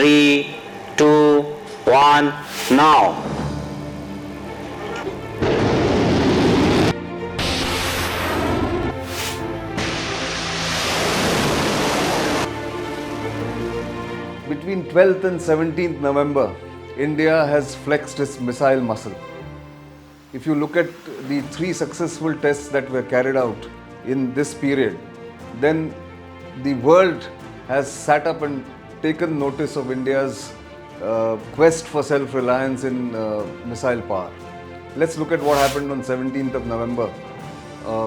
3, 2, 1, now. Between 12th and 17th November, India has flexed its missile muscle. If you look at the 3 successful tests that were carried out in this period, then the world has sat up and taken notice of India's quest for self-reliance in missile power. Let's look at what happened on 17th of November,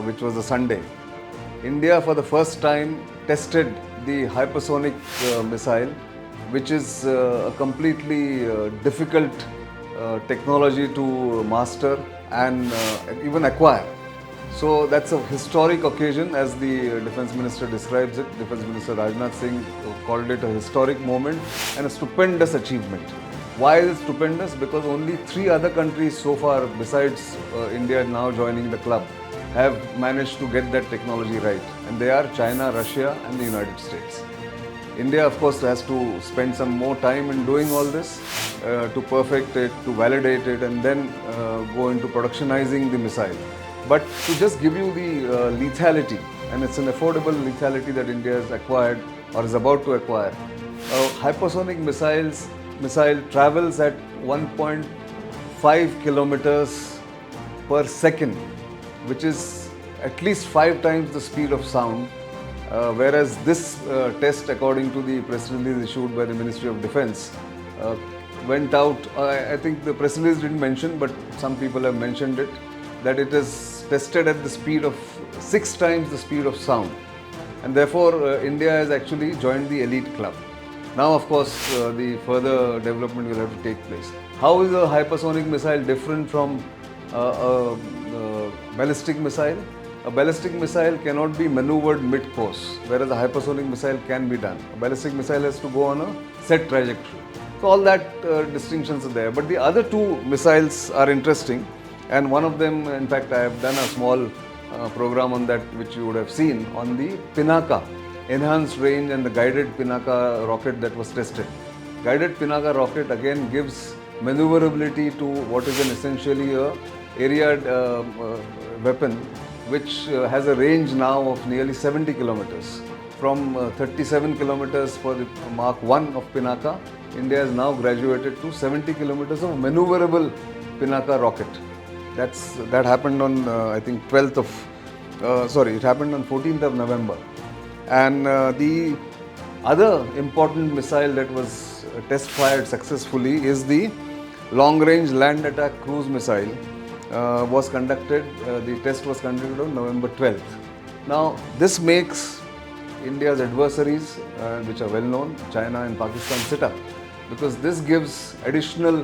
which was a Sunday. India for the first time tested the hypersonic missile, which is a completely difficult technology to master and even acquire. So that's a historic occasion, as the Defence Minister describes it. Defence Minister Rajnath Singh called it a historic moment and a stupendous achievement. Why is it stupendous? Because only 3 other countries so far, besides India now joining the club, have managed to get that technology right. And they are China, Russia and the United States. India, of course, has to spend some more time in doing all this to perfect it, to validate it, and then go into productionizing the missile. But to just give you the lethality, and it's an affordable lethality that India has acquired or is about to acquire. Hypersonic missile travels at 1.5 kilometers per second, which is at least 5 times the speed of sound. Whereas this test, according to the press release issued by the Ministry of Defence, went out, I think the press release didn't mention, but some people have mentioned it, that it is tested at the speed of 6 times the speed of sound. And therefore, India has actually joined the elite club. Now, of course, the further development will have to take place. How is a hypersonic missile different from a ballistic missile? A ballistic missile cannot be maneuvered mid-course, whereas a hypersonic missile can be done. A ballistic missile has to go on a set trajectory. So all that distinctions are there. But the other 2 missiles are interesting, and one of them, in fact, I have done a small program on that, which you would have seen, on the Pinaka, enhanced range and the guided Pinaka rocket that was tested. Guided Pinaka rocket again gives maneuverability to what is essentially a area weapon, which has a range now of nearly 70 kilometers. From 37 kilometers for the Mark 1 of Pinaka, India has now graduated to 70 kilometers of maneuverable Pinaka rocket. That happened on I think 12th of, it happened on 14th of November. And the other important missile that was test fired successfully is the long range land attack cruise missile. The test was conducted on November 12th. Now, this makes India's adversaries, which are well known, China and Pakistan, sit up, because this gives additional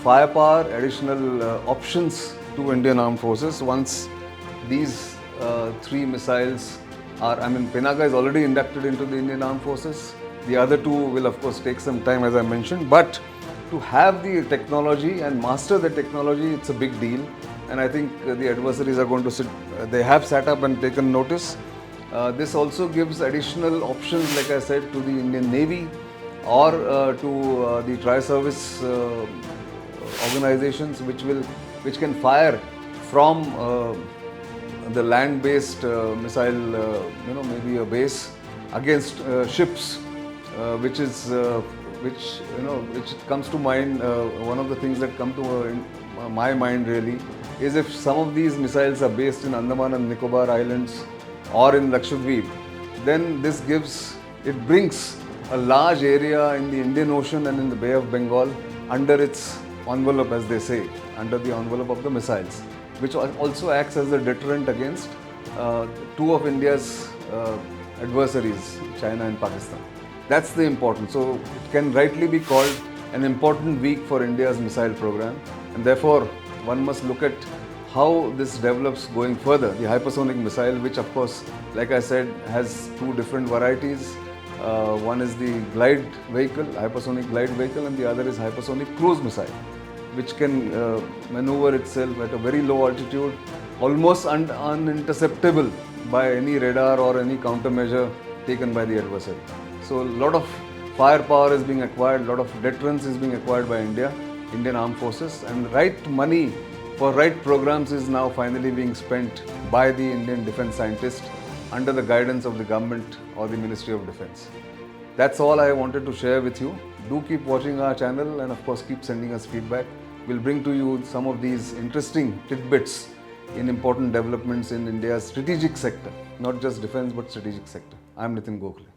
firepower, additional options to Indian Armed Forces once these 3 missiles are, Pinaka is already inducted into the Indian Armed Forces. The other 2 will, of course, take some time, as I mentioned, but to have the technology and master the technology, it's a big deal. And I think the adversaries are going to they have sat up and taken notice. This also gives additional options, like I said, to the Indian Navy or to the tri-service organizations, which can fire from the land-based missile, maybe a base against ships, which comes to mind. One of the things that come to my mind really is, if some of these missiles are based in Andaman and Nicobar Islands or in Lakshadweep, then it brings a large area in the Indian Ocean and in the Bay of Bengal under its envelope, as they say, under the envelope of the missiles, which also acts as a deterrent against 2 of India's adversaries, China and Pakistan. That's the importance. So it can rightly be called an important week for India's missile program, and therefore one must look at how this develops going further. The hypersonic missile, which of course, like I said, has 2 different varieties. One is the glide vehicle, hypersonic glide vehicle, and the other is hypersonic cruise missile, which can maneuver itself at a very low altitude, almost uninterceptable by any radar or any countermeasure taken by the adversary. So a lot of firepower is being acquired, a lot of deterrence is being acquired by India, Indian Armed Forces, and right money for right programs is now finally being spent by the Indian defense scientists under the guidance of the government or the Ministry of Defense. That's all I wanted to share with you. Do keep watching our channel and of course keep sending us feedback. We'll bring to you some of these interesting tidbits in important developments in India's strategic sector, not just defense but strategic sector. I'm Nitin Gokhale.